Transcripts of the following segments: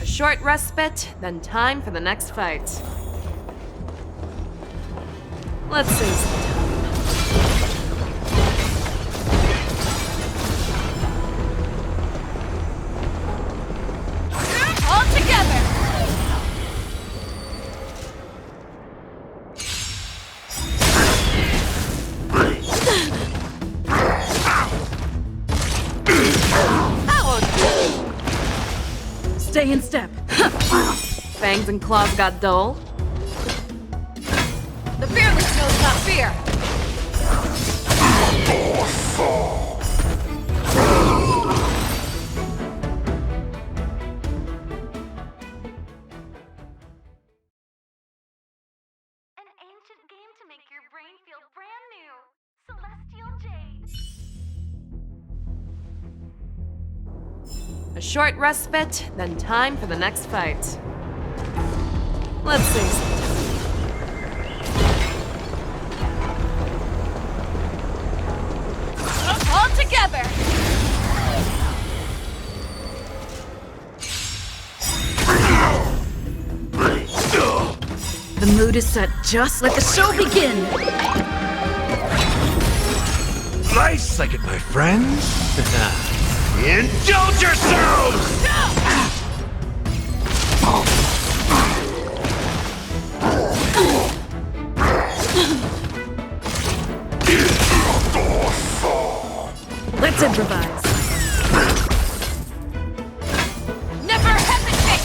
A short respite, then time for the next fight. Let's save some time. All together! Stay in step. Fangs and claws got dull. The fearless knows not fear! An ancient game to make your brain feel brand new. Celestial Jade. A short respite, then time for the next fight. Let's save some time. All together! The mood is set. Just let the show begin. Nice, like it, my friends. Indulge yourselves! Let's improvise. Never hesitate!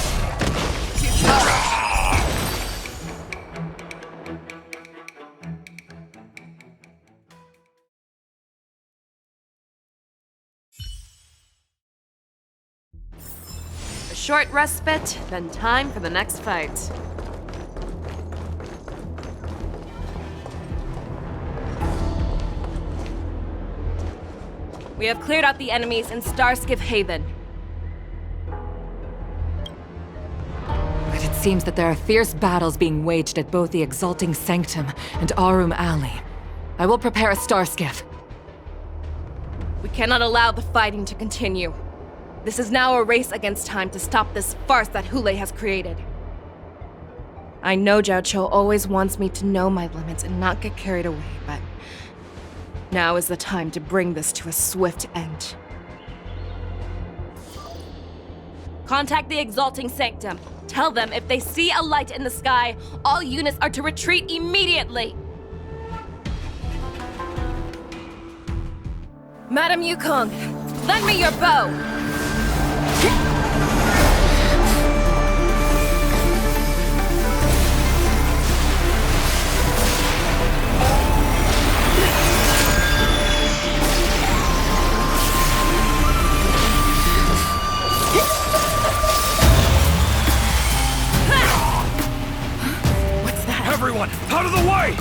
A short respite, then time for the next fight. We have cleared out the enemies in Starskiff Haven. But it seems that there are fierce battles being waged at both the Exalting Sanctum and Arum Alley. I will prepare a star skiff. We cannot allow the fighting to continue. This is now a race against time to stop this farce that Hoolay has created. I know Zhao Cho always wants me to know my limits and not get carried away, but now is the time to bring this to a swift end. Contact the Exalting Sanctum. Tell them if they see a light in the sky, all units are to retreat immediately. Madam Yukong, lend me your bow. Everyone, out of the way!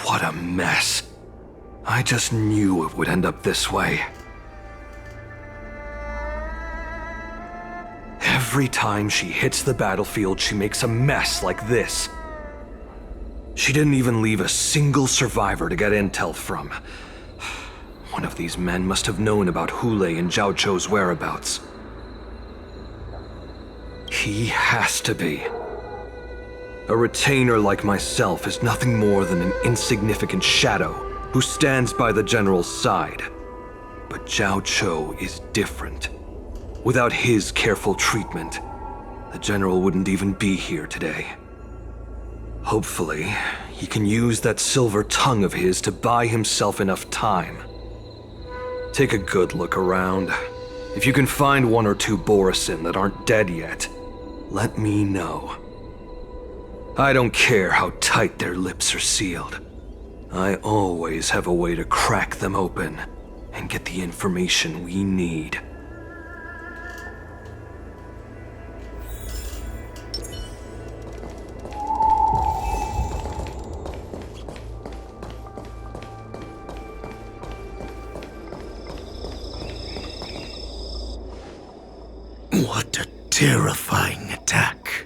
What a mess. I just knew it would end up this way. Every time she hits the battlefield, she makes a mess like this. She didn't even leave a single survivor to get intel from. One of these men must have known about Hoolay and Zhao Cho's whereabouts. He has to be. A retainer like myself is nothing more than an insignificant shadow who stands by the general's side. But Zhao Cho is different. Without his careful treatment, the general wouldn't even be here today. Hopefully, he can use that silver tongue of his to buy himself enough time. Take a good look around. If you can find one or two Borisin that aren't dead yet, let me know. I don't care how tight their lips are sealed. I always have a way to crack them open and get the information we need. What a terrifying attack.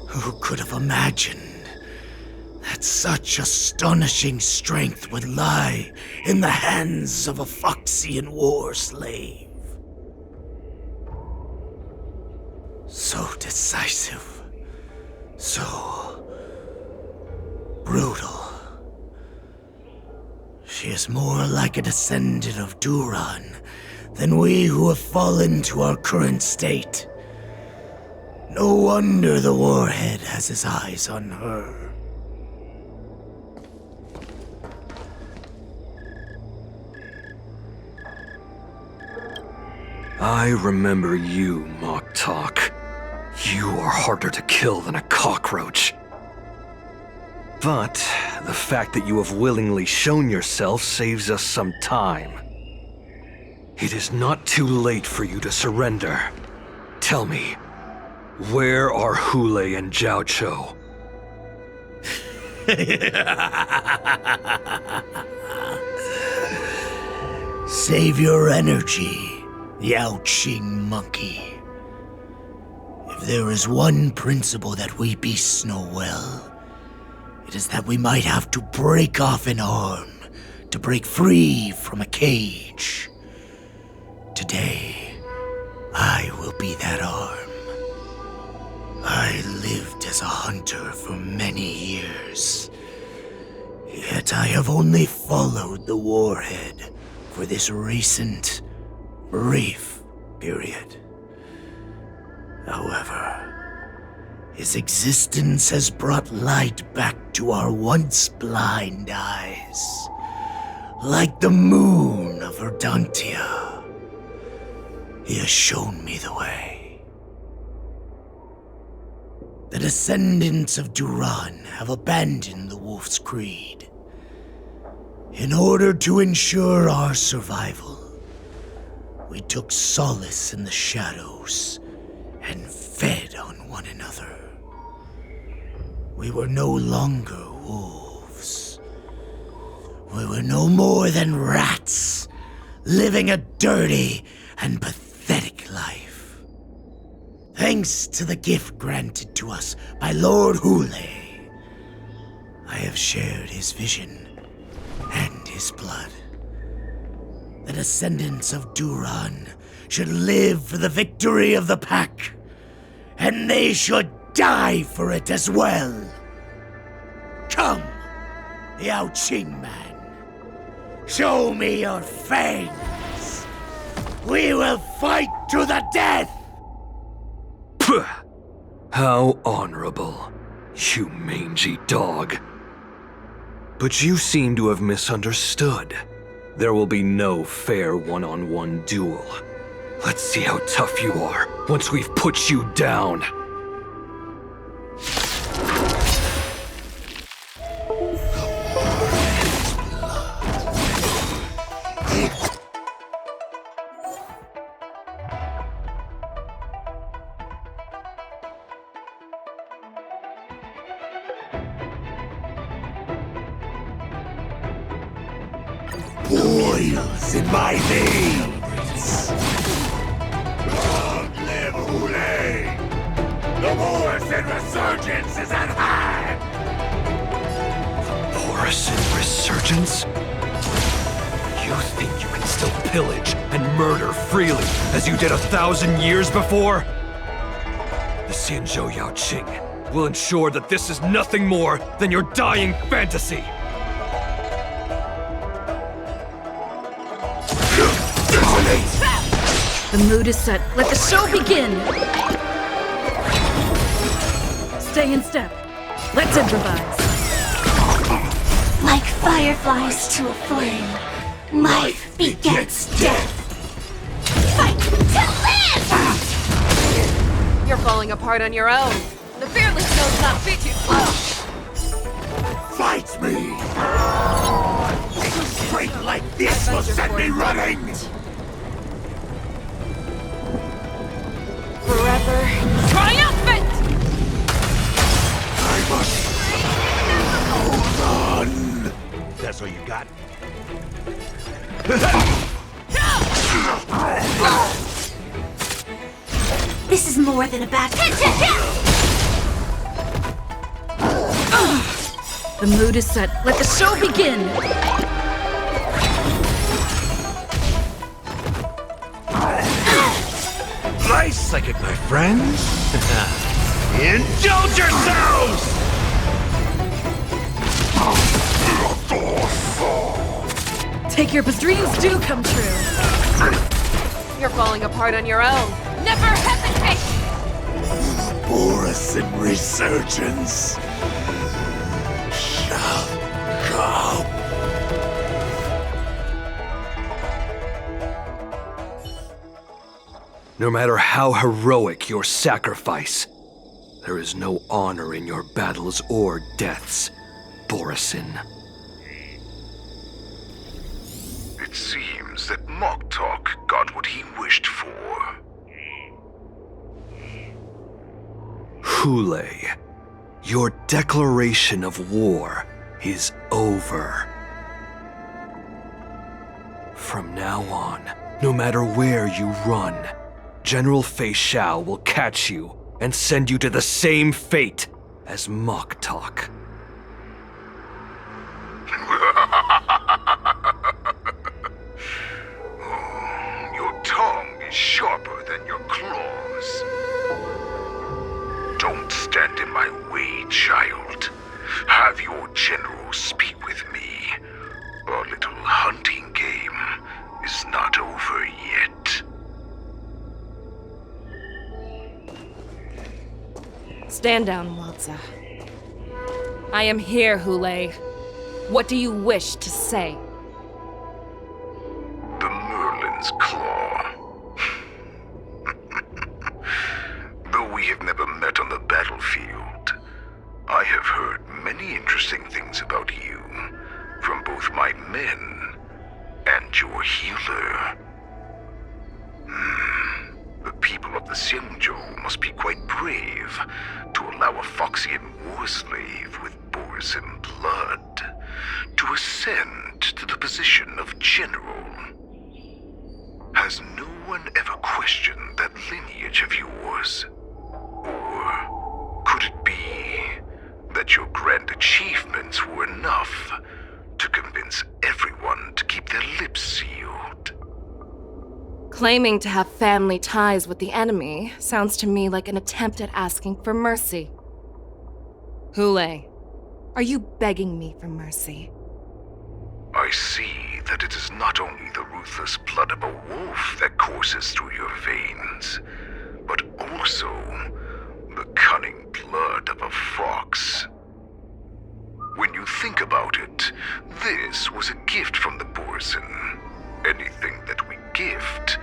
Who could have imagined that such astonishing strength would lie in the hands of a Foxian war slave? So decisive, so brutal. She is more like a descendant of Duran than we who have fallen to our current state. No wonder the warhead has his eyes on her. I remember you, Mock Talk. You are harder to kill than a cockroach. But the fact that you have willingly shown yourself saves us some time. It is not too late for you to surrender. Tell me, where are Hoolay and Zhao Cho? Save your energy, Yao Qing monkey. If there is one principle that we beasts know well, it is that we might have to break off an arm to break free from a cage. Today, I will be that arm. I lived as a hunter for many years, yet I have only followed the warhead for this recent, brief period. However, his existence has brought light back to our once blind eyes, like the moon of Verdantia. He has shown me the way. The descendants of Duran have abandoned the Wolf's Creed. In order to ensure our survival, we took solace in the shadows and fed on one another. We were no longer wolves. We were no more than rats, living a dirty and pathetic life. Thanks to the gift granted to us by Lord Hoolay, I have shared his vision and his blood. The descendants of Duran should live for the victory of the pack, and they should die for it as well. Come, Yao Qing man. Show me your fangs. We will fight to the death! Puh! How honorable, you mangy dog. But you seem to have misunderstood. There will be no fair one-on-one duel. Let's see how tough you are once we've put you down. Boils in my veins. Long live Hoolay! The Morrison Resurgence is at hand! Morrison Resurgence? You think you can still pillage and murder freely as you did 1,000 years before? The Xianzhou Yao Qing will ensure that this is nothing more than your dying fantasy. The mood is set. Let the show begin! Stay in step. Let's improvise. Like fireflies to a flame, life begets death. Fight to live! You're falling apart on your own. The fearless knows not fit you slow. Fight me! trait like this will send me running! Forever triumphant! I must hold on! That's all you got? This is more than a battle. The mood is set. Let the show begin! Nice psychic, my friends. Indulge yourselves! Take your dreams do come true. You're falling apart on your own. Never hesitate! Borisin resurgence shall come. No matter how heroic your sacrifice, there is no honor in your battles or deaths, Borisin. It seems that Moktok got what he wished for. Hoolay, your declaration of war is over. From now on, no matter where you run, General Fei Xiao will catch you and send you to the same fate as Moktok. Your tongue is sharper than your claws. Don't stand in my way, child. Have your general speak with me. Our little hunting game is not over yet. Stand down, Walza. I am here, Hoolay. What do you wish to say? The Merlin's Claw. Though we have never met on the battlefield, I have heard many interesting things about you from both my men and your healer. The people of the Xiangzhou must be quite brave to allow a Foxian war slave with Borisin blood to ascend to the position of general. Has no one ever questioned that lineage of yours? Or could it be that your grand achievements were enough to convince everyone to keep their lips sealed? Claiming to have family ties with the enemy sounds to me like an attempt at asking for mercy. Hoolay, are you begging me for mercy? I see that it is not only the ruthless blood of a wolf that courses through your veins, but also the cunning blood of a fox. When you think about it, this was a gift from the Borisin. Anything that we gift,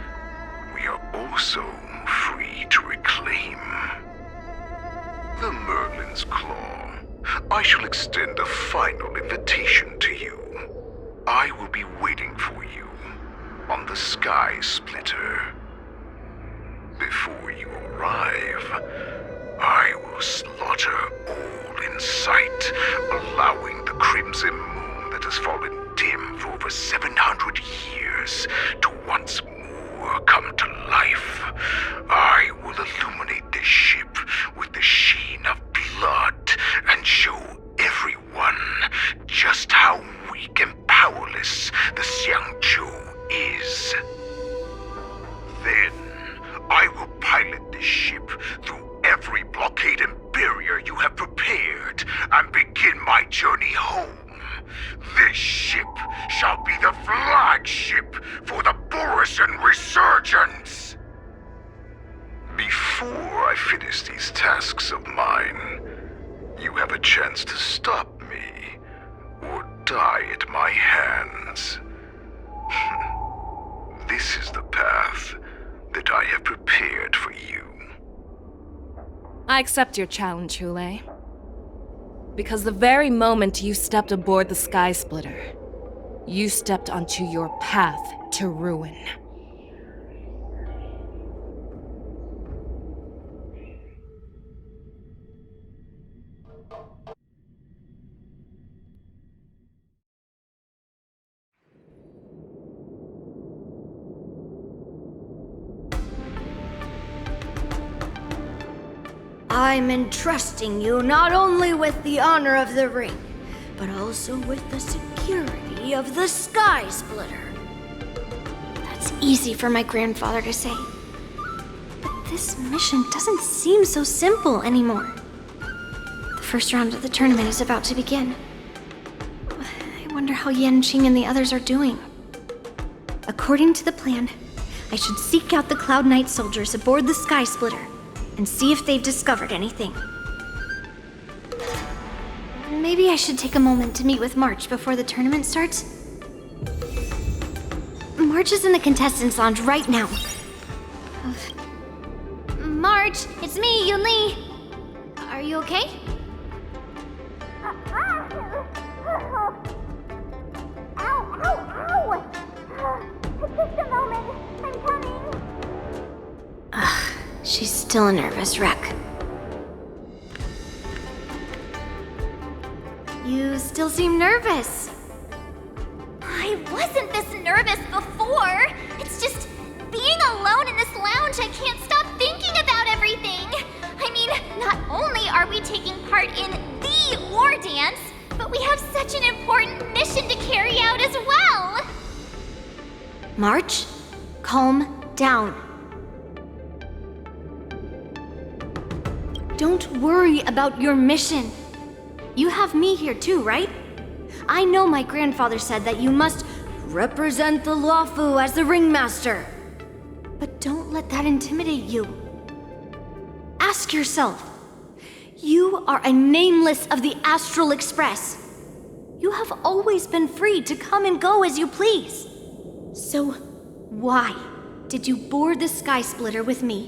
we are also free to reclaim. The Merlin's Claw. I shall extend a final invitation to you. I will be waiting for you on the Sky Splitter. Before you arrive, I will slaughter all in sight, allowing the crimson moon that has fallen dim for over 700 years to once more come to life. I will illuminate this ship with the sheen of blood and show everyone just how weak and powerless the Xiangzhou is. Then, I will pilot this ship through every blockade and barrier you have prepared and begin my journey home. This ship shall be the flagship for the Borisin Resurgence! Before I finish these tasks of mine, you have a chance to stop me or die at my hands. This is the path that I have prepared for you. I accept your challenge, Hoolay. Because the very moment you stepped aboard the Sky Splitter, You stepped onto your path to ruin. I'm entrusting you not only with the honor of the ring, but also with the security of the Sky Splitter. That's easy for my grandfather to say. But this mission doesn't seem so simple anymore. The first round of the tournament is about to begin. I wonder how Yanqing and the others are doing. According to the plan, I should seek out the Cloud Knight soldiers aboard the Sky Splitter and see if they've discovered anything. Maybe I should take a moment to meet with March before the tournament starts. March is in the contestants' lounge right now. March, it's me, Yunli. Are you okay? Ow! Just a moment, I'm coming. She's still a nervous wreck. You still seem nervous. I wasn't this nervous before. It's just being alone in this lounge, I can't stop thinking about everything. I mean, not only are we taking part in the war dance, but we have such an important mission to carry out as well. March, calm down. Don't worry about your mission. You have me here too, right? I know my grandfather said that you must represent the Luofu as the ringmaster. But don't let that intimidate you. Ask yourself, you are a nameless of the Astral Express. You have always been free to come and go as you please. So why did you board the Sky Splitter with me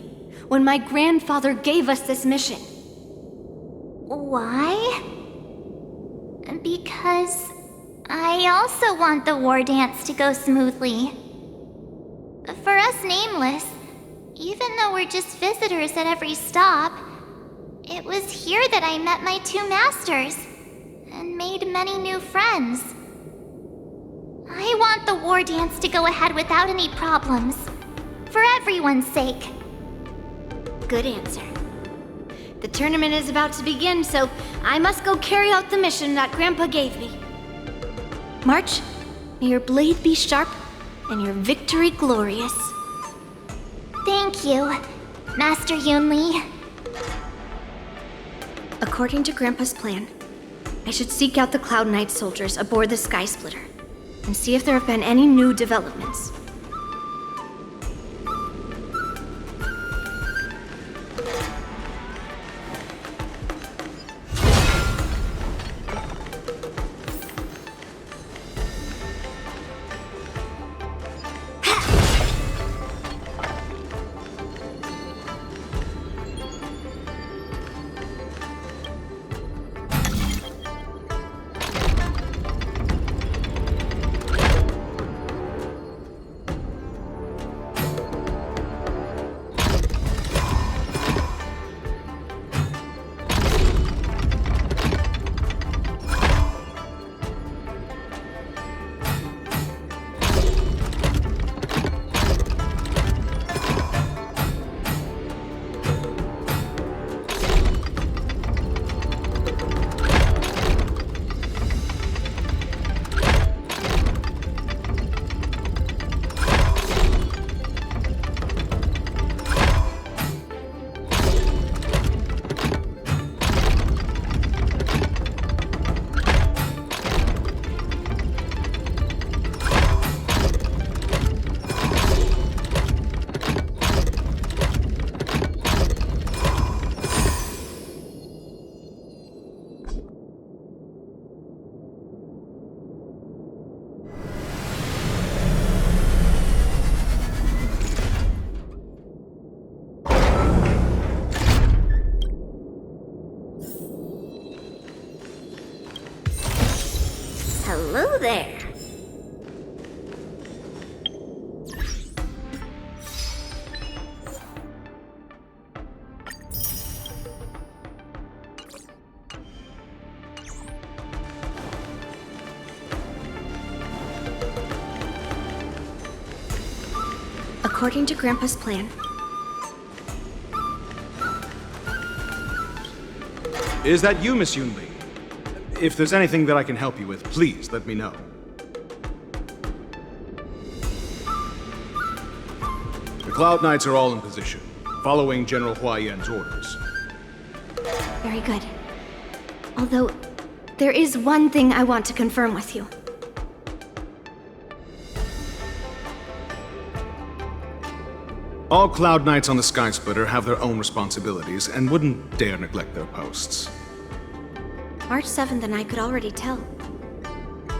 when my grandfather gave us this mission? Why? Because I also want the war dance to go smoothly. For us nameless, even though we're just visitors at every stop, it was here that I met my two masters and made many new friends. I want the war dance to go ahead without any problems, for everyone's sake. Good answer. The tournament is about to begin, so I must go carry out the mission that Grandpa gave me. March, may your blade be sharp and your victory glorious. Thank you, Master Yunli. According to Grandpa's plan, I should seek out the Cloud Knight soldiers aboard the Sky Splitter and see if there have been any new developments. According to Grandpa's plan, Is that you, Miss Yunli? If there's anything that I can help you with, please let me know. The Cloud Knights are all in position, following General Hua Yan's orders. very good. Although, there is one thing I want to confirm with you. All Cloud Knights on the Sky Splitter have their own responsibilities and wouldn't dare neglect their posts. March 7th and I could already tell.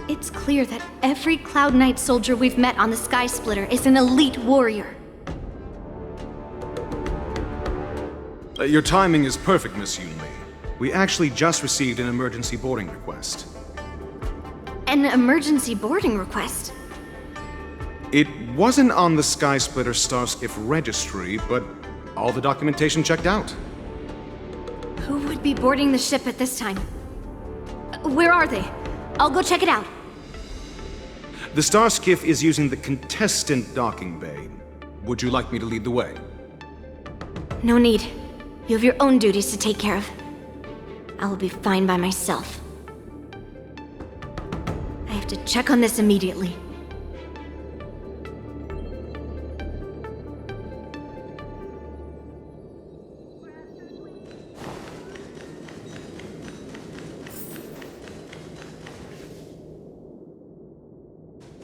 It's clear that every Cloud Knight soldier we've met on the Sky Splitter is an elite warrior. Your timing is perfect, Miss Yunli. We actually just received an emergency boarding request. An emergency boarding request? It wasn't on the Sky Splitter Starskiff registry, but all the documentation checked out. Who would be boarding the ship at this time? Where are they? I'll go check it out. The Starskiff is using the contestant docking bay. Would you like me to lead the way? No need. You have your own duties to take care of. I will be fine by myself. I have to check on this immediately.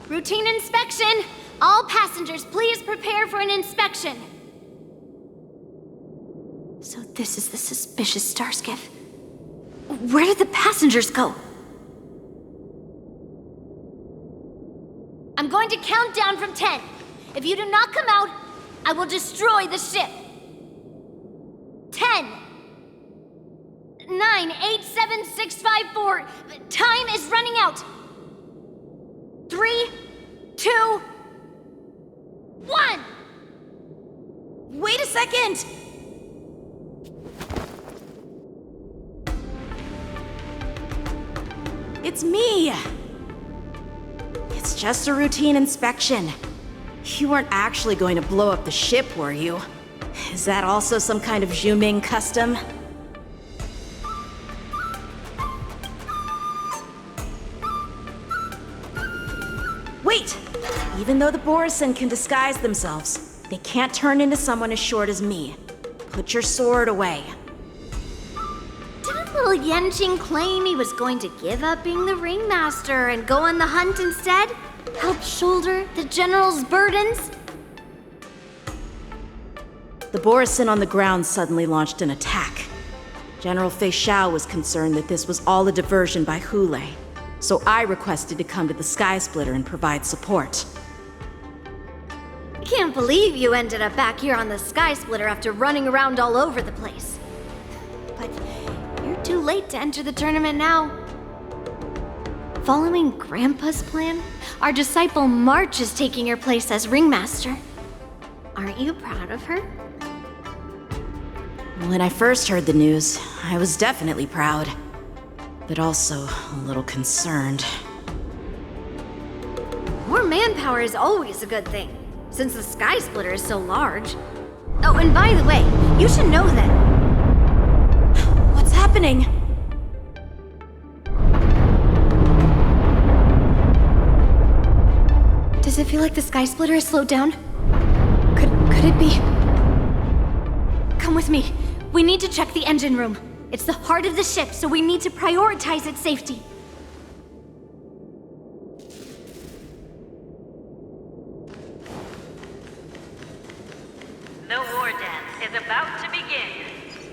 Routine inspection! All passengers, please prepare for an inspection. So this is the suspicious Starskiff. Where did the passengers go? I'm going to count down from 10. If you do not come out, I will destroy the ship. 10, 9, 8, 7, 6, 5, 4. Time is running out. 3, 2, 1. Wait a second! It's me! It's just a routine inspection. You weren't actually going to blow up the ship, were you? Is that also some kind of Zhuming custom? Wait! Even though the Borisin can disguise themselves, they can't turn into someone as short as me. Put your sword away. Didn't little Yanqing claim he was going to give up being the ringmaster and go on the hunt instead? Help shoulder the general's burdens? The Borisin on the ground suddenly launched an attack. General Fei Xiao was concerned that this was all a diversion by Hoolay, so I requested to come to the Sky Splitter and provide support. I can't believe you ended up back here on the Sky Splitter after running around all over the place. But you're too late to enter the tournament now. Following Grandpa's plan, our disciple March is taking your place as ringmaster. Aren't you proud of her? When I first heard the news, I was definitely proud, but also a little concerned. More manpower is always a good thing, since the Sky Splitter is so large. Oh, and by the way, you should know that... What's happening? Does it feel like the Sky Splitter has slowed down? Could it be? Come with me. We need to check the engine room. It's the heart of the ship, so we need to prioritize its safety. The war dance is about to begin.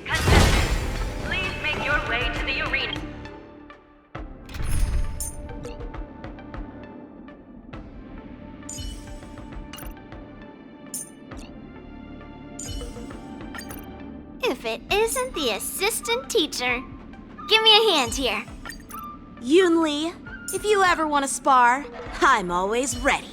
Contestants, please make your way to the arena. If it isn't the assistant teacher. Give me a hand here. Yunli, if you ever want to spar, I'm always ready.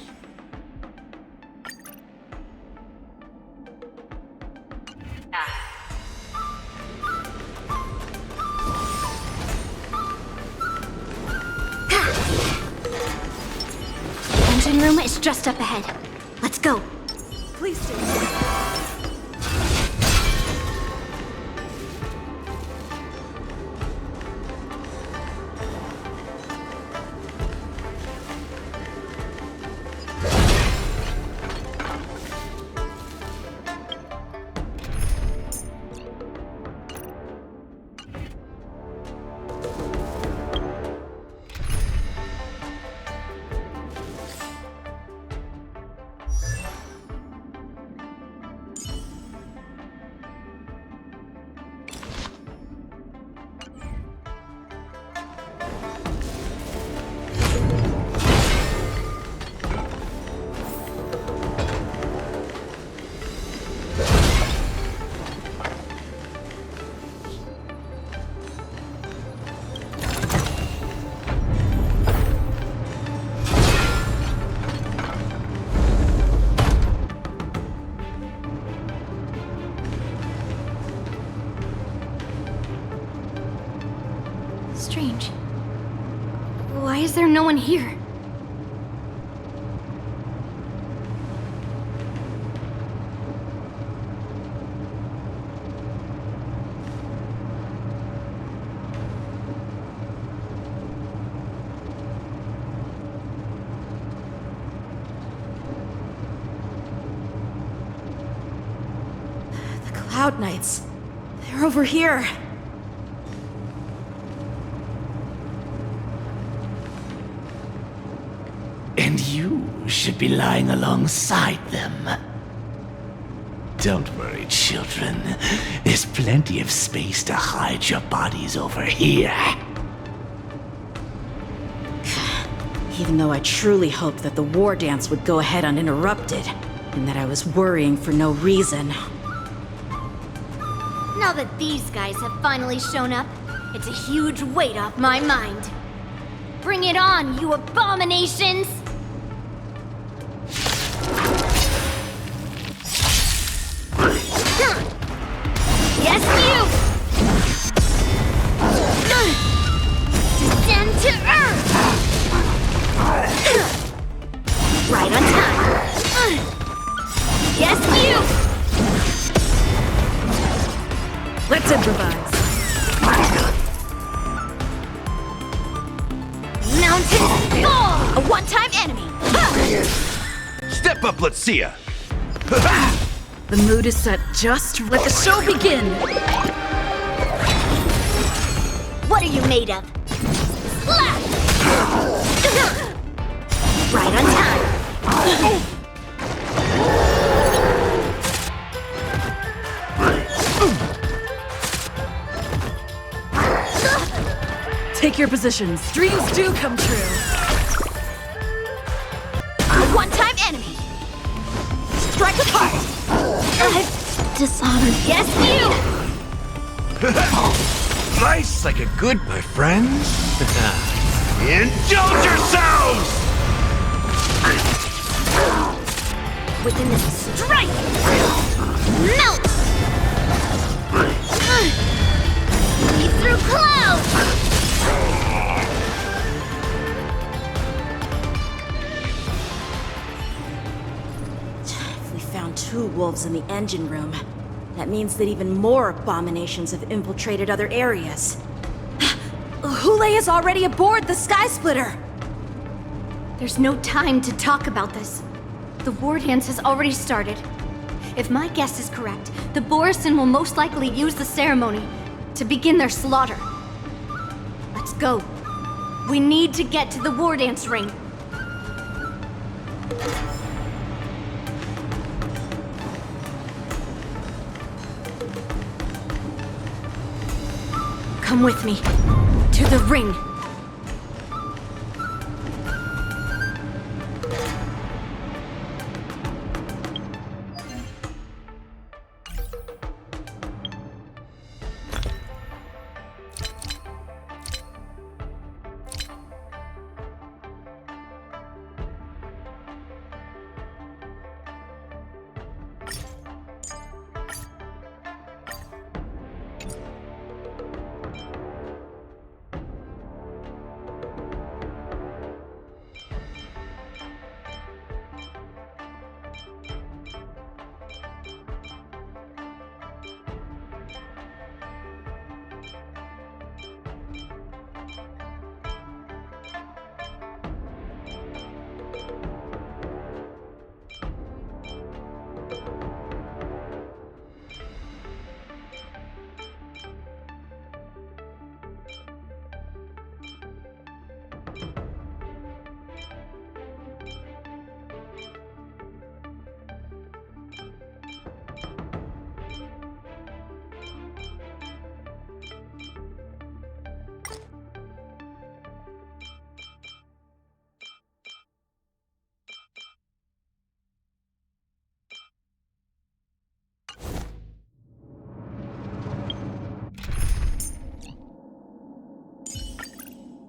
Engine room is just up ahead. Let's go. Please stay. Strange. Why is there no one here? The Cloud Knights. They're over here. And you should be lying alongside them. Don't worry, children. There's plenty of space to hide your bodies over here. Even though I truly hoped that the war dance would go ahead uninterrupted, and that I was worrying for no reason. Now that these guys have finally shown up, it's a huge weight off my mind. Bring it on, you abominations! Yes, you! Descend to Earth! Right on time. Yes, you! Let's improvise. Mountain Fall! A one-time enemy! Step up, let's see ya! The mood is set just. Let the show begin! What are you made of? Slap! Right on time. Take your positions. Dreams do come true. A one-time enemy. Strike apart. Dishonored. Yes, you. Nice like a good, my friends. Indulge yourselves! Within this strike. Melt. Leap through clouds. If we found 2 wolves in the engine room, that means that even more abominations have infiltrated other areas. Hoolay is already aboard the Sky Splitter! There's no time to talk about this. The war dance has already started. If my guess is correct, the Borisin will most likely use the ceremony to begin their slaughter. Let's go. We need to get to the war dance ring. Come with me. To the ring.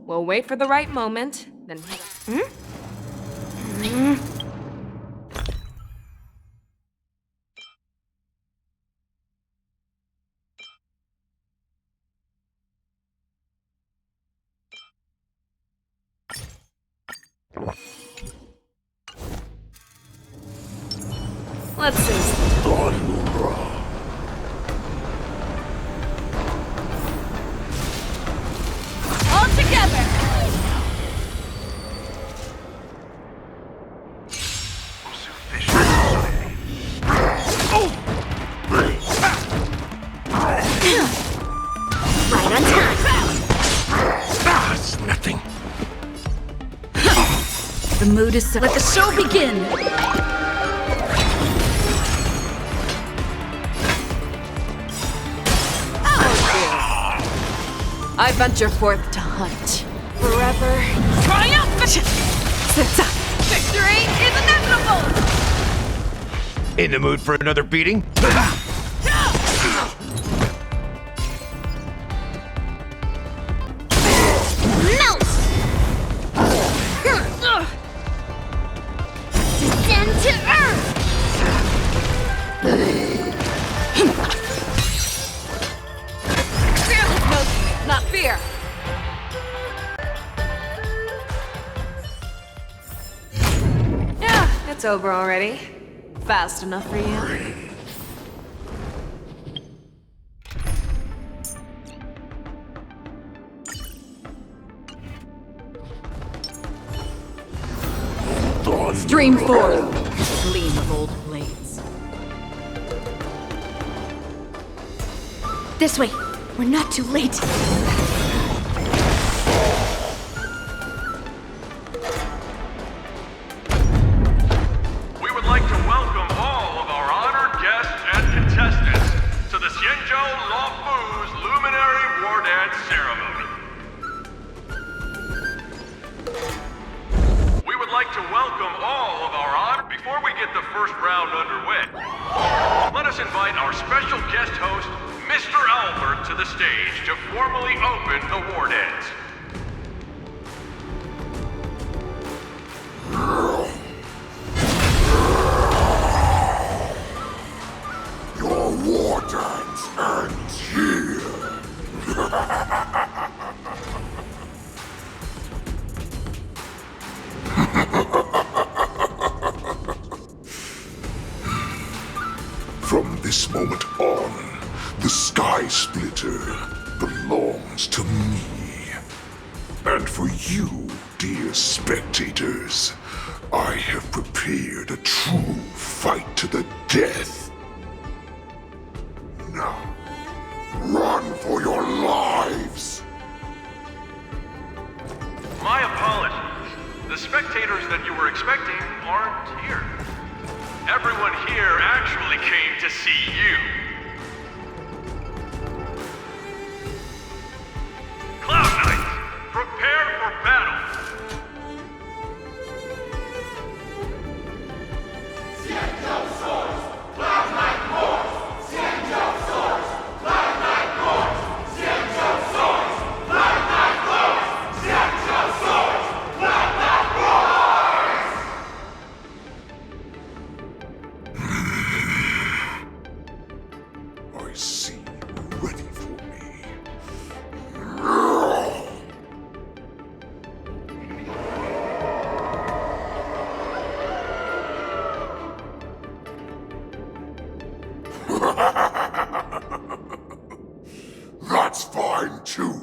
We'll wait for the right moment, then... Let's see. All together! Right on time. It's nothing. The mood is set. Let the show begin! I venture forth to hunt. Forever triumphant! Victory is inevitable! In the mood for another beating? Melt! Descend to earth! Fearlessness, not fear. Yeah, it's over already. Fast enough for you. Stream forth! Gleam of old blades. This way. We're not too late. We would like to welcome all of our honored guests and contestants to the Xianzhou Luofu's Luminary War Dance Ceremony. We would like to welcome all of our honor. Before we get the first round underway, let us invite our special guest host, Mr. Albert, to the stage to formally open the war dance. Your war dance ends here. From this moment on, the Sky Splitter belongs to me. And for you, dear spectators, I have prepared a true fight to the death. Now, run for your lives! My apologies. The spectators that you were expecting aren't here. Everyone here actually came to see you. Cloud Knights, prepare for battle! I see you ready for me. That's fine too.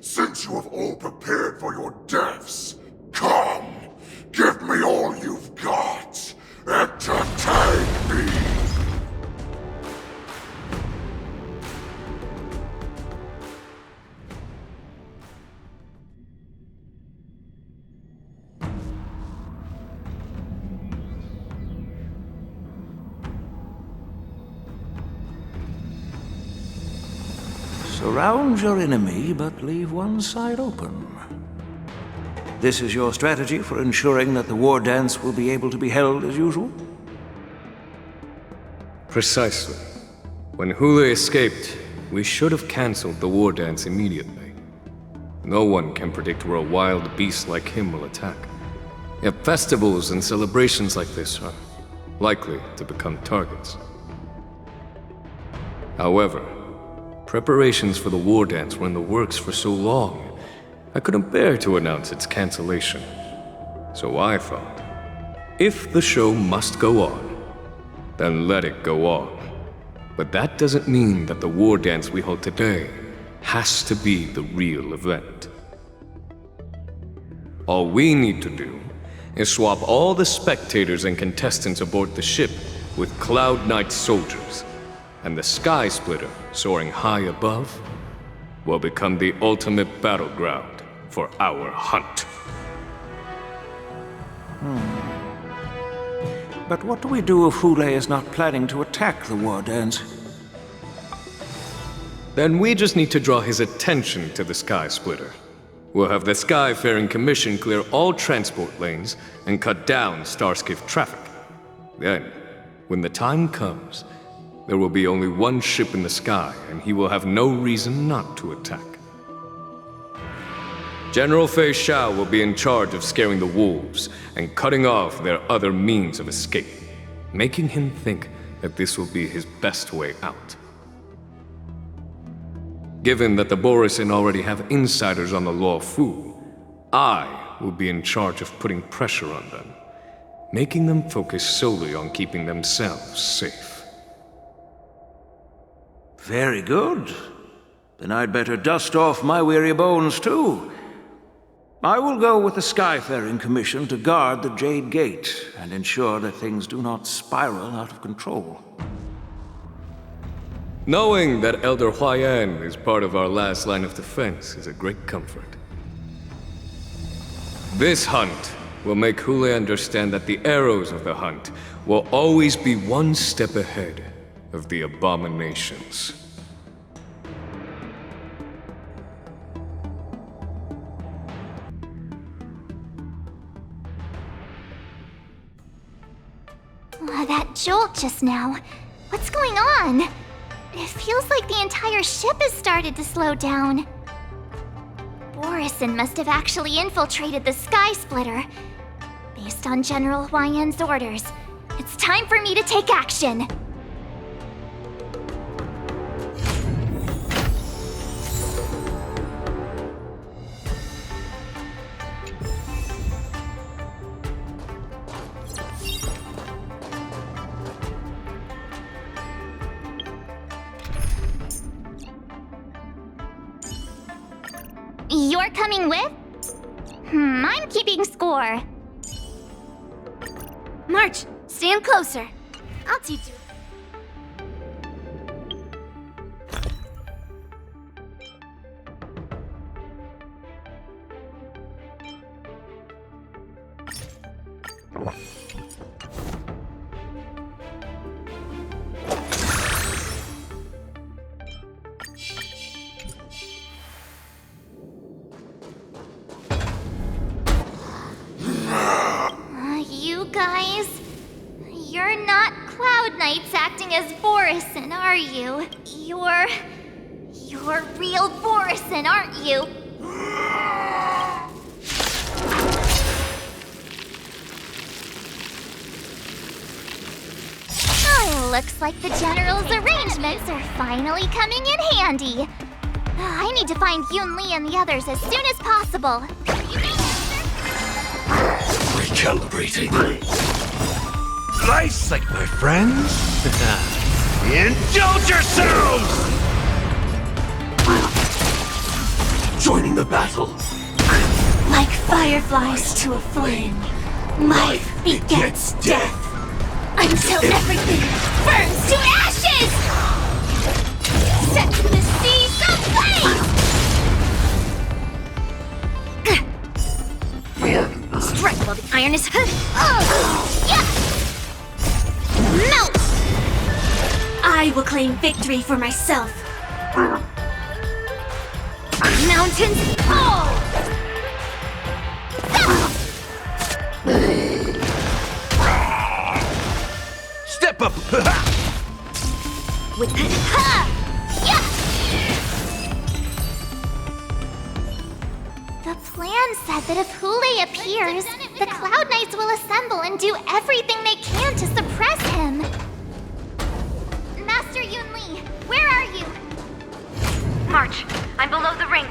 Since you have all prepared for your deaths, come, give me all you've got. Entertain me. Surround your enemy, but leave one side open. This is your strategy for ensuring that the war dance will be able to be held as usual? Precisely. When Hoolay escaped, we should have cancelled the war dance immediately. No one can predict where a wild beast like him will attack. Yet festivals and celebrations like this are likely to become targets. However, preparations for the war dance were in the works for so long, I couldn't bear to announce its cancellation. So I thought, if the show must go on, then let it go on. But that doesn't mean that the war dance we hold today has to be the real event. All we need to do is swap all the spectators and contestants aboard the ship with Cloud Knight soldiers, and the Sky Splitter, soaring high above, will become the ultimate battleground for our hunt. But what do we do if Hoolay is not planning to attack the war dance? Then we just need to draw his attention to the Sky Splitter. We'll have the Skyfaring Commission clear all transport lanes and cut down Starskiff traffic. Then, when the time comes, there will be only one ship in the sky, and he will have no reason not to attack. General Fei Xiao will be in charge of scaring the wolves and cutting off their other means of escape, making him think that this will be his best way out. Given that the Borisin already have insiders on the Luo Fu, I will be in charge of putting pressure on them, making them focus solely on keeping themselves safe. Very good. Then I'd better dust off my weary bones too. I will go with the Skyfaring Commission to guard the Jade Gate and ensure that things do not spiral out of control. Knowing that Elder Huayan is part of our last line of defense is a great comfort. This hunt will make Hoolay understand that the arrows of the hunt will always be one step ahead of the abominations. That jolt just now. What's going on? It feels like the entire ship has started to slow down. Borisin must have actually infiltrated the Sky Splitter. Based on General Huayan's orders, it's time for me to take action. You're coming with? I'm keeping score. March, stand closer. I'll teach you. You guys, you're not Cloud Knights acting as Borisin, are you? You're real Borisin, aren't you? Oh, looks like the General's arrangements are finally coming in handy. I need to find Yun Li and the others as soon as possible. Recalibrating. Nice, like my friends. Indulge yourselves! Joining the battle. Like fireflies to a flame, life begets death. Until everything burns to ashes! Set the seas ablaze! Strike while the iron is hot. Melt! I will claim victory for myself. Mountains fall! Step up! With plan said that if Hoolay appears, the Cloud Knights will assemble and do everything they can to suppress him. Master Yunli, where are you? March, I'm below the ring.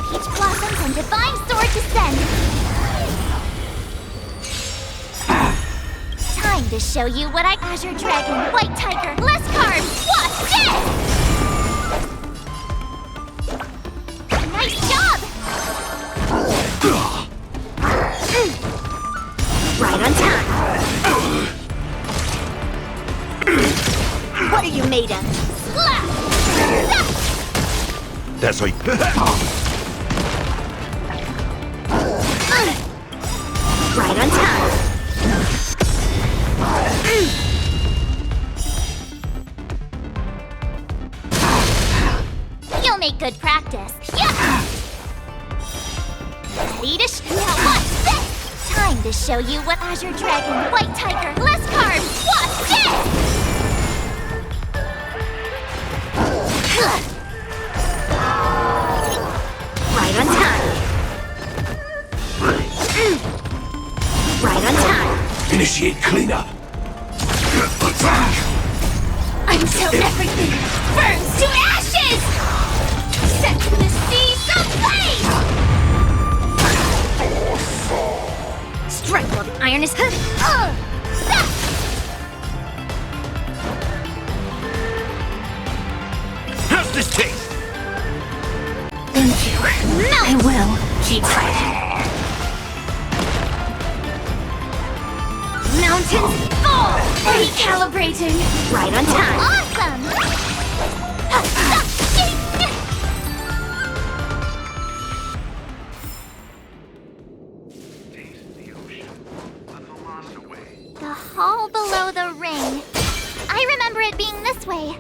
Peach Blossoms and Divine Sword descend. Time to show you what Azure Dragon, White Tiger, less carbs, watch this! Nice job! Right on time. What are you made of? Slap! That's like... Right on time. You'll make good practice. Yeah! Ready to now watch this! Time to show you what Azure Dragon, White Tiger, less carbs, watch this! Right on time. Right on time. Initiate cleanup. Until everything burns to ashes! Set the seas ablaze! Strike while the iron is How's this taste? Thank you. I will keep fighting. Mountains fall! Recalibrating! Right on time. Awesome! The hall below the ring. I remember it being this way.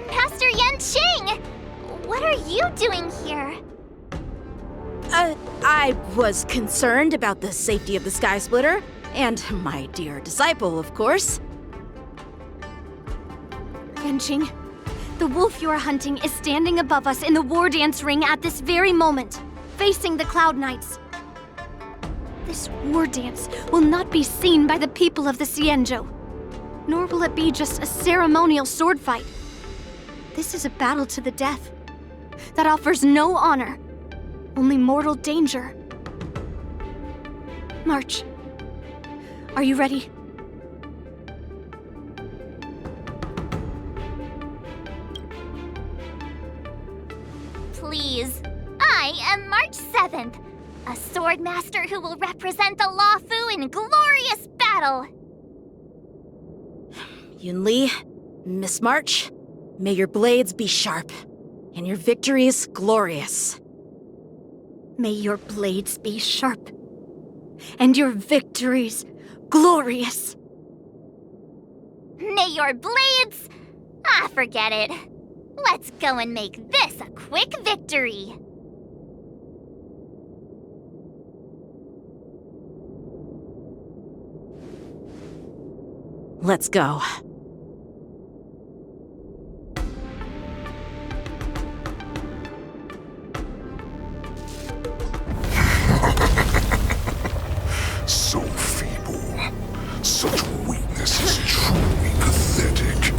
Master Yanqing! What are you doing here? I was concerned about the safety of the Sky Splitter, and my dear disciple, of course. Yanqing, the wolf you are hunting is standing above us in the war dance ring at this very moment, facing the Cloud Knights. This war dance will not be seen by the people of the Xianzhou, nor will it be just a ceremonial sword fight. This is a battle to the death that offers no honor, only mortal danger. March, are you ready? Please. I am March 7th, a sword master who will represent the Luofu in glorious battle. Yunli, Miss March, may your blades be sharp, and your victories glorious. May your blades be sharp, and your victories glorious. May your blades... forget it. Let's go and make this a quick victory. Let's go. So feeble. Such weakness is truly pathetic.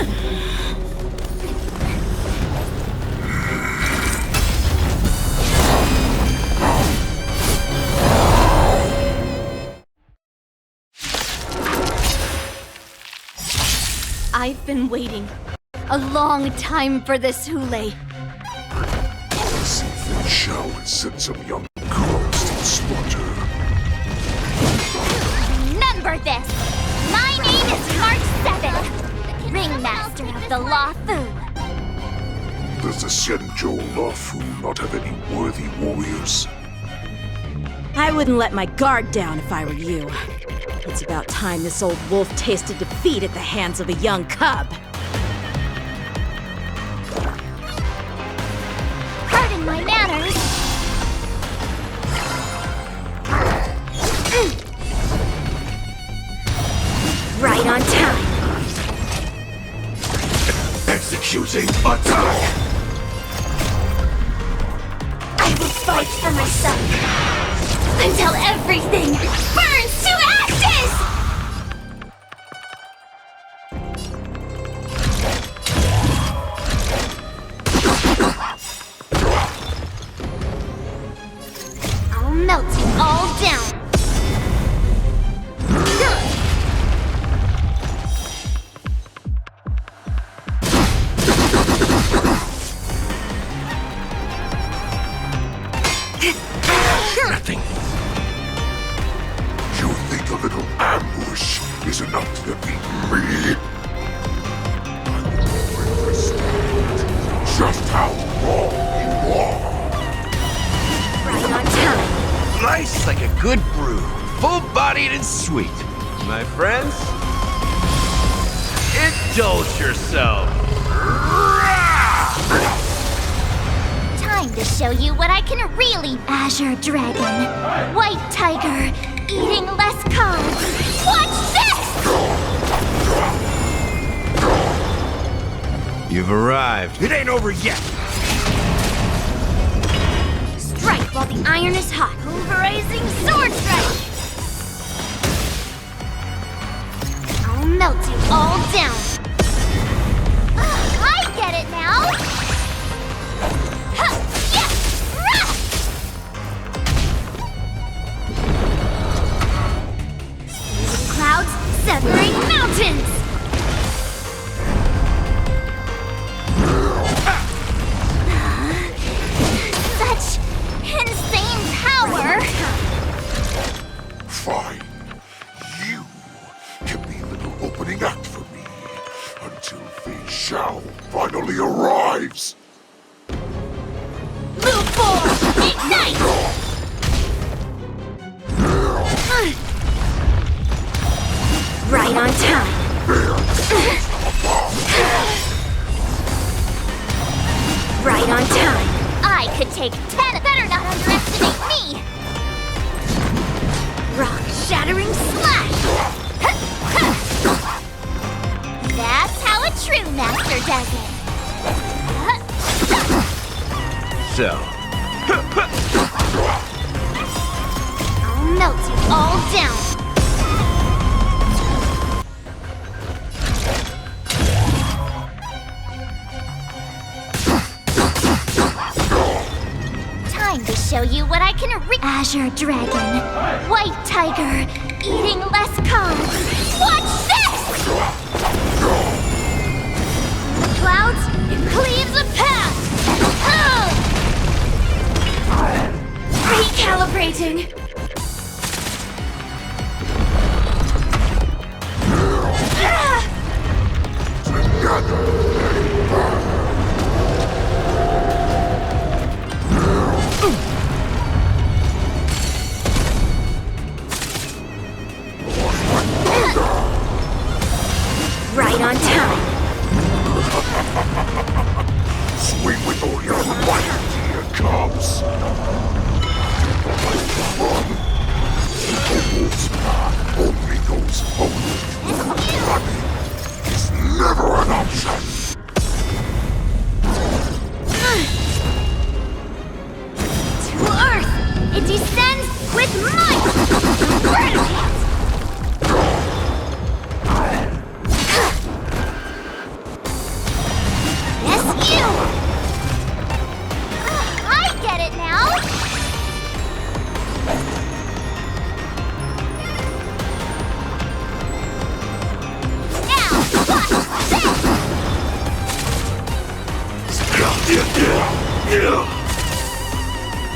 been waiting a long time for this, Hoolay. See Finn Shao and send some young girls to slaughter. Remember this! My name is Mark 7, Ringmaster of the Luofu. Does the Shenzhou Luofu not have any worthy warriors? I wouldn't let my guard down if I were you. It's about time this old wolf tasted defeat at the hands of a young cub. Pardon my manners. Right on time. Executing attack! I will fight for my son until everything burns to ashes! I'll melt you all down. Nothing. You think a little ambush is enough to defeat me? I will understand just how wrong you are. Right on time. Nice like a good brew, full-bodied and sweet. My friends, indulge yourself. Time to show you what I can really. Azure Dragon, White Tiger, eating less carbs. Watch this! You've arrived. It ain't over yet. Strike while the iron is hot. Pulverizing sword strike. I'll melt you all down. I get it now. Huh, yeah, rah! Splitting clouds, severing mountains. Such insane power. Fine. You can be a little opening act for me until Fei Shao finally arrives. Move forward! Ignite! Right on time. Right on time. I could take 10. Better not underestimate me. Rock shattering slash. That's how a true master does it. So, I'll melt you all down. Time to show you what I can Azure Dragon, White Tiger, eating less carbs. Watch this! The clouds, it cleaves a path. Recalibrating. Right on time. Sweet with all your might, dear cubs. The wolf's path only goes forward. Running is never an option. To Earth! It descends with might! Eradicate! Yes, you! I get it now! Now, watch this!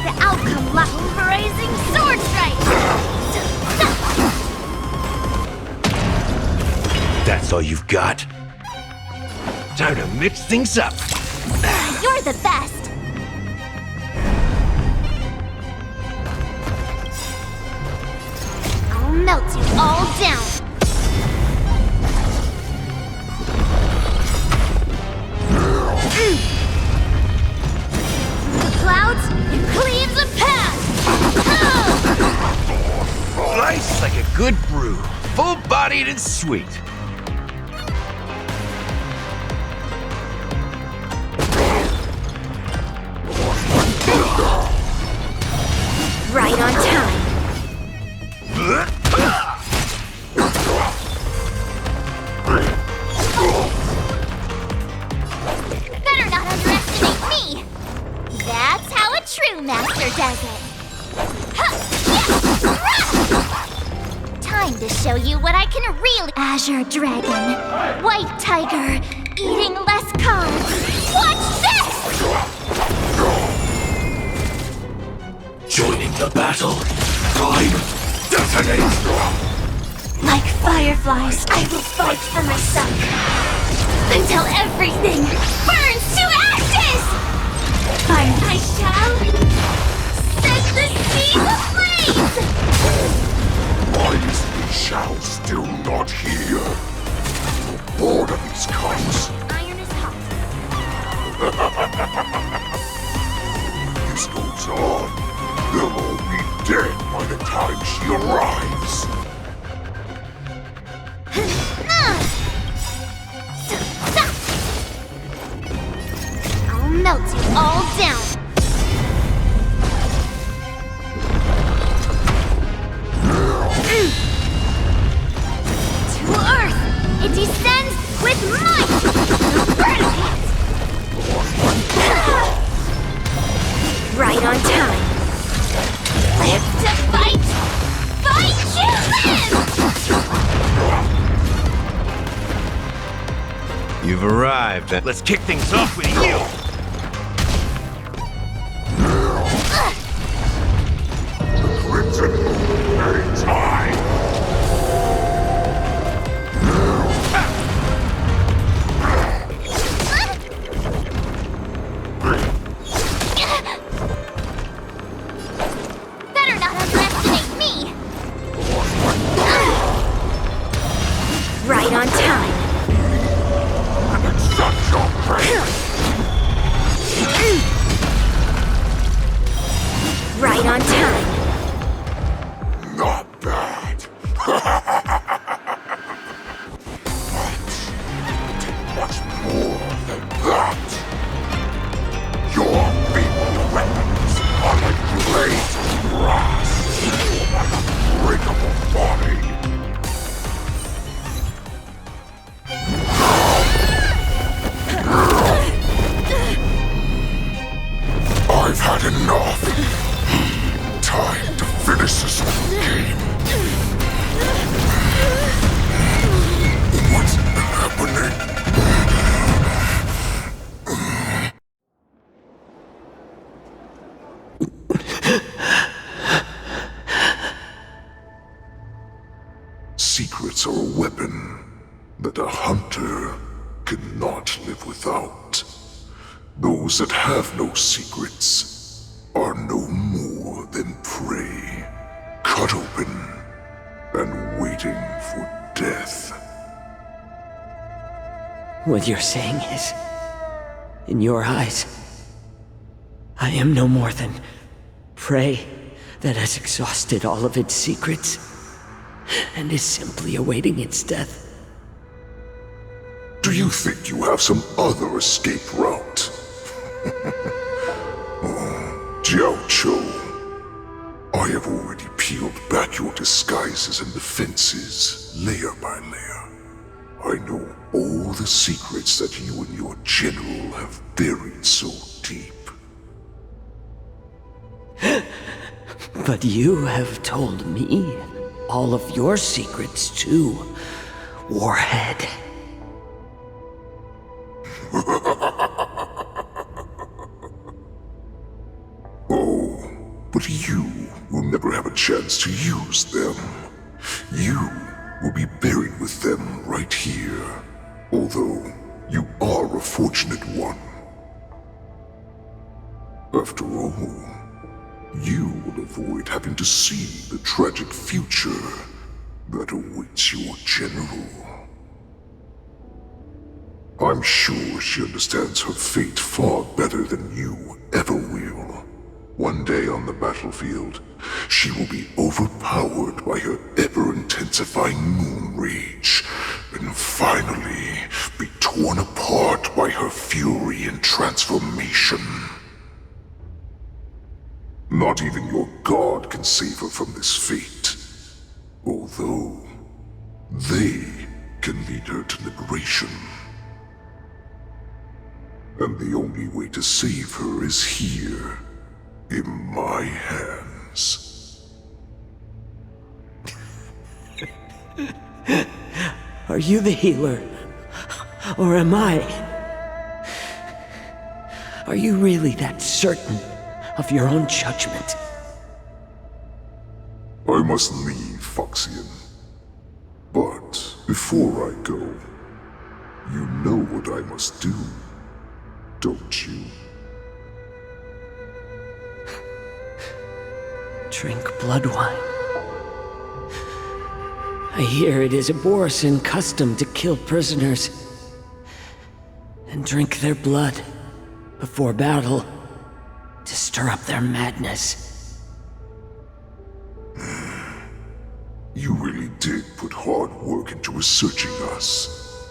the outcome, pulverizing sword strike! That's all you've got? Time to mix things up. You're the best. I'll melt you all down. The clouds, it cleaves a path! Slice like a good brew, full-bodied and sweet. Right on time. Better not underestimate me! That's how a true master does it. Time to show you what I can really— Azure Dragon, White Tiger, eating less carbs. Watch this! Joining the battle. Time, detonate! Like fireflies, I will fight for myself. Until everything burns to ashes! I shall set the sea ablaze! Why is the shall still not here? I'm bored of these cunts. Iron is hot. This goes on. They'll all be dead by the time she arrives. I'll melt you all down. To Earth, it descends with might. Burn it! Right on time. Live to fight! Fight to live! You've arrived. Let's kick things off with you! Crimson Moon anytime! Better not underestimate me! Right on time. Such a pain! Right on time. Not bad. But much more than that. Your feeble weapons are like blades of brass, like a breakable body. I've had enough. Time to finish this game. What's happening? Secrets are a weapon that a hunter cannot live without. Those that have no secrets are no more than prey, cut open and waiting for death. What you're saying is, in your eyes, I am no more than prey that has exhausted all of its secrets and is simply awaiting its death. Do you think you have some other escape route? Jiao Cho, I have already peeled back your disguises and defenses, layer by layer. I know all the secrets that you and your general have buried so deep. But you have told me all of your secrets too, Warhead. Oh, you will never have a chance to use them. You will be buried with them right here, although you are a fortunate one. After all, you will avoid having to see the tragic future that awaits your general. I'm sure she understands her fate far better than you ever will. One day on the battlefield, she will be overpowered by her ever-intensifying moon rage, and finally be torn apart by her fury and transformation. Not even your god can save her from this fate, although they can lead her to liberation. And the only way to save her is here, in my hands. Are you the healer? Or am I? Are you really that certain of your own judgment? I must leave, Foxian. But before I go, you know what I must do, don't you? Drink blood wine. I hear it is a Borisan custom to kill prisoners and drink their blood before battle to stir up their madness. You really did put hard work into researching us.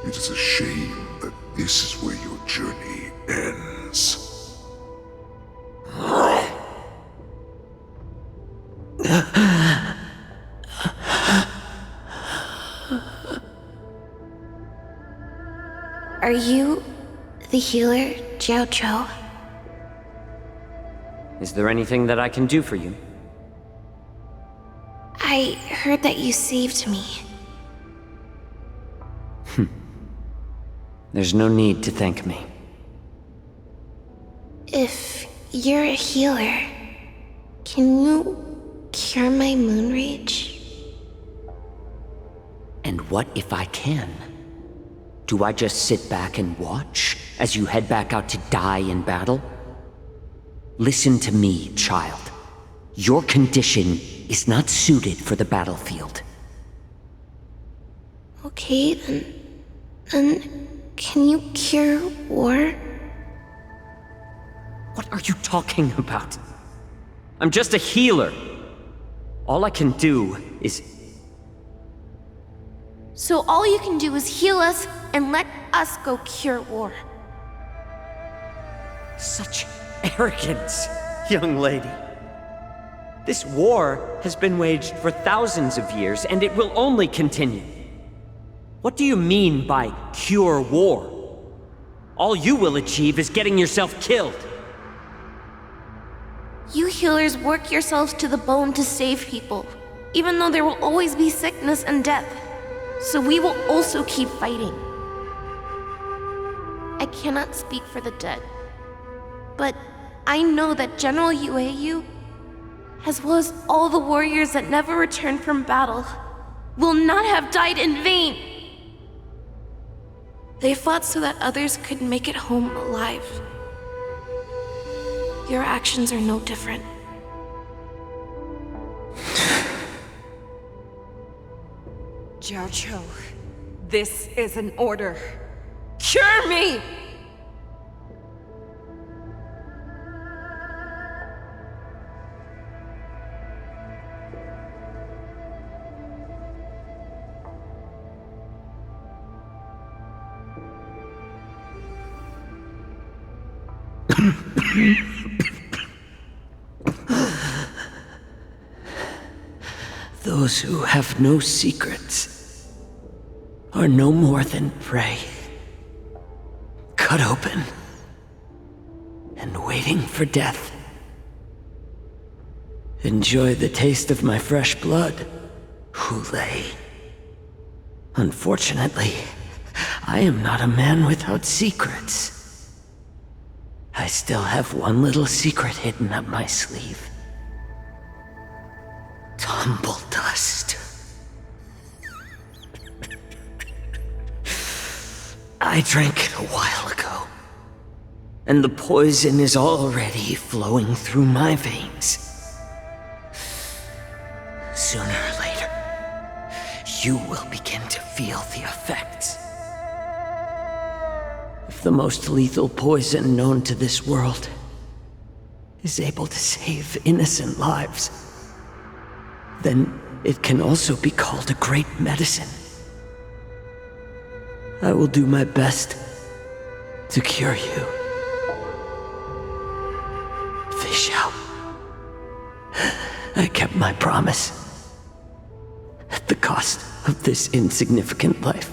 It is a shame that this is where your journey ends. Are you the healer, Jiao Cho? Is there anything that I can do for you? I heard that you saved me. There's no need to thank me. If you're a healer, can you cure my moon rage? And what if I can? Do I just sit back and watch as you head back out to die in battle? Listen to me, child. Your condition is not suited for the battlefield. Okay, then can you cure war? What are you talking about? I'm just a healer. All I can do is... So all you can do is heal us and let us go cure war. Such arrogance, young lady. This war has been waged for thousands of years, and it will only continue. What do you mean by cure war? All you will achieve is getting yourself killed. You healers work yourselves to the bone to save people, even though there will always be sickness and death. So we will also keep fighting. I cannot speak for the dead, but I know that General Yueyu, as well as all the warriors that never returned from battle, will not have died in vain. They fought so that others could make it home alive. Your actions are no different. Jiao Cho, this is an order. Cure me! Those who have no secrets are no more than prey, cut open and waiting for death. Enjoy the taste of my fresh blood, Hoolay. Unfortunately, I am not a man without secrets. I still have one little secret hidden up my sleeve. humble dust. I drank it a while ago, and the poison is already flowing through my veins. Sooner or later, you will begin to feel the effects. If the most lethal poison known to this world is able to save innocent lives, then it can also be called a great medicine. I will do my best to cure you. Fei Xiao, I kept my promise. At the cost of this insignificant life.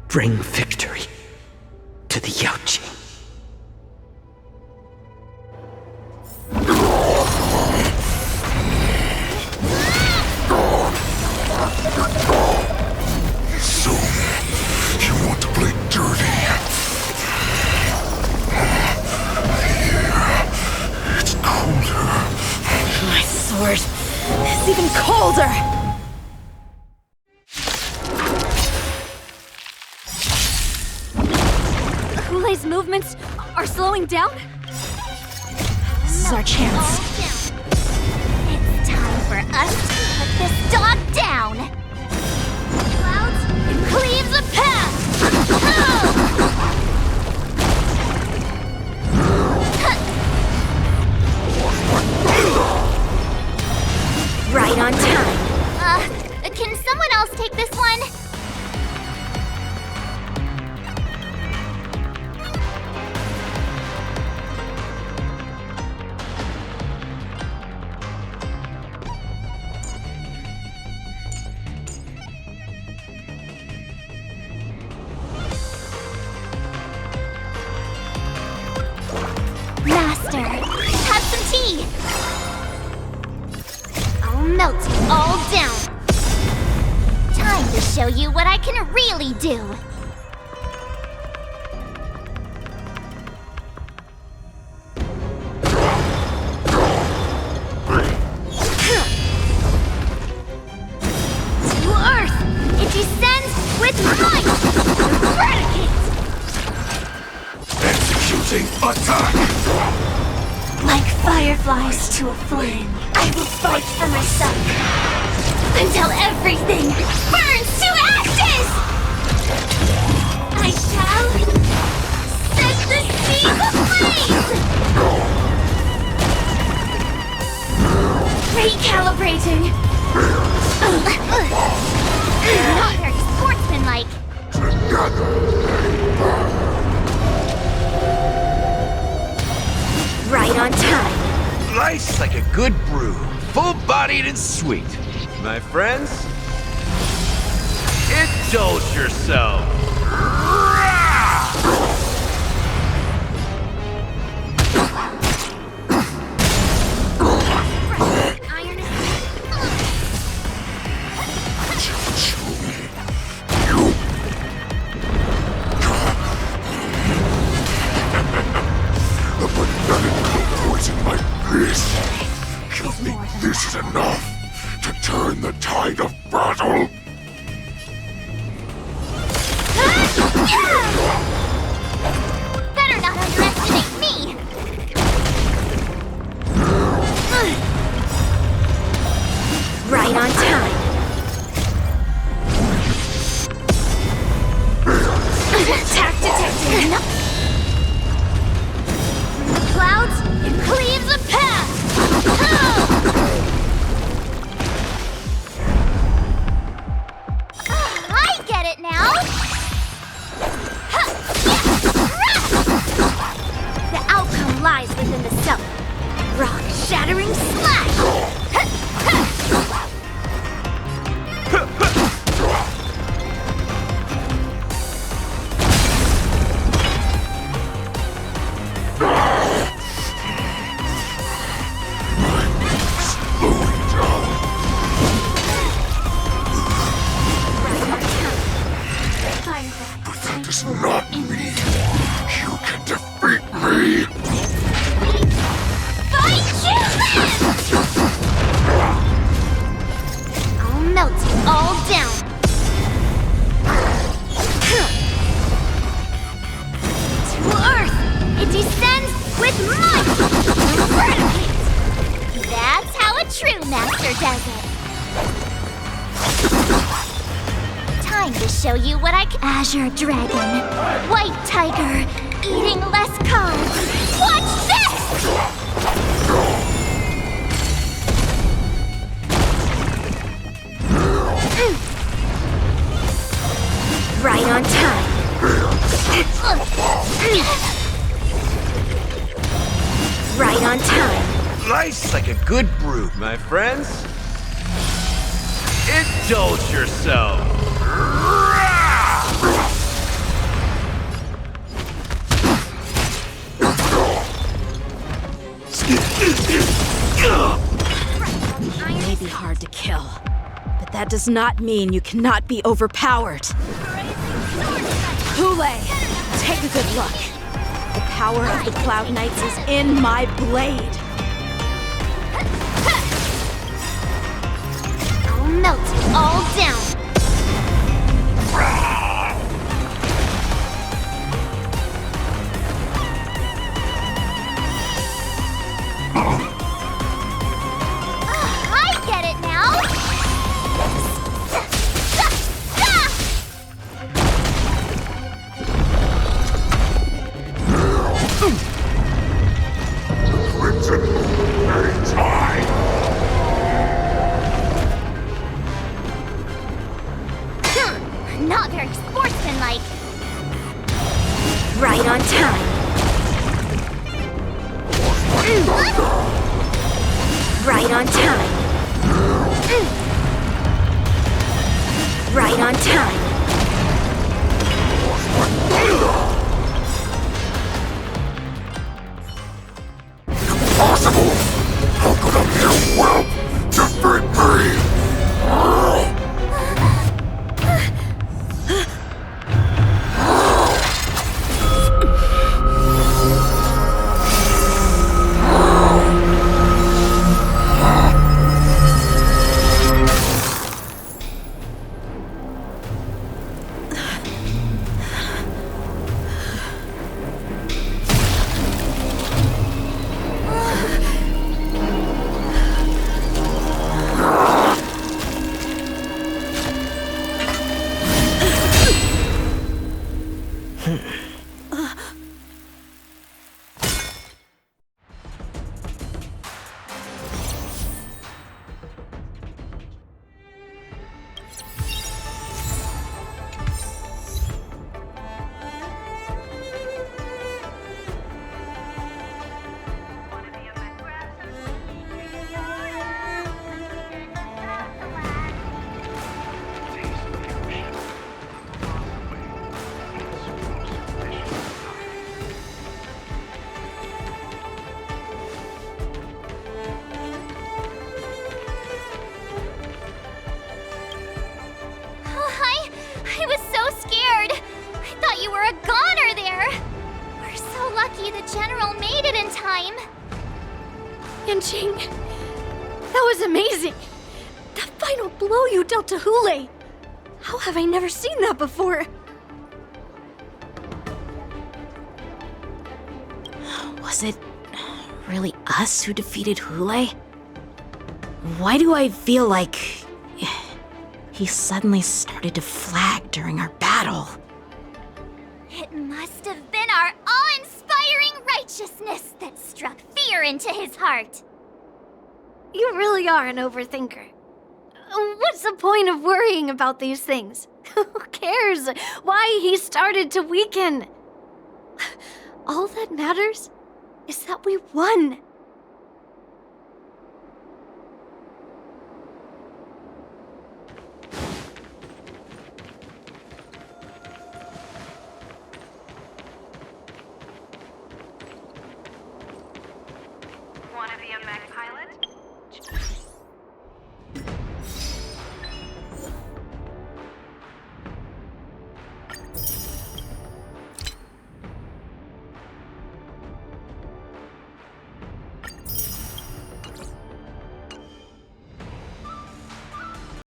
Bring victory to the Yaoqing. So, you want to play dirty? Yeah, it's colder. My sword is even colder! Hoolay's movements are slowing down? This is our chance. It's time for us to put this dog down! Clouds, it cleaves a path! Right on time. Can someone else take this one? Master, have some tea! I'll melt it all down. Time to show you what I can really do. To Earth! It descends with might! Eradicate! Executing attack! Like fireflies to a flame, I will fight for myself until everything burns to ashes! I shall set the seas ablaze! Recalibrating! Not very sportsmanlike. Right on time. Nice like a good brew, full-bodied and sweet. My friends, indulge yourself. The pathetic poison like this. You think this is enough to turn the tide of battle? Better not underestimate me! Right on time. Attack detected! Clouds, it cleaves a path! I get it now! The outcome lies within the self. Rock-shattering slash! But that does not mean you can defeat me! Fight you live! Cider Desert. Time to show you what I can. Azure Dragon, White Tiger, eating less carbs. Watch this! Right on time. Right on time. Life's like a good brew, my friends. Indulge yourself. You may be hard to kill, but that does not mean you cannot be overpowered. Hoolay, take a good look. The power of the Cloud Knights is in my blade. I'll melt it all down. I get it now. Crimson Moon's high. Not very sportsmanlike. Right on time. Right on time. Right on time. Impossible! How could a mere whelp defeat me? I was so scared. I thought you were a goner there. We're so lucky the General made it in time. Yanqing, that was amazing. That final blow you dealt to Hoolay. How have I never seen that before? Was it really us who defeated Hoolay? Why do I feel like he suddenly started to flag during our battle? It must have been our awe-inspiring righteousness that struck fear into his heart. You really are an overthinker. What's the point of worrying about these things? Who cares why he started to weaken? All that matters is that we won. Wanna be a magpie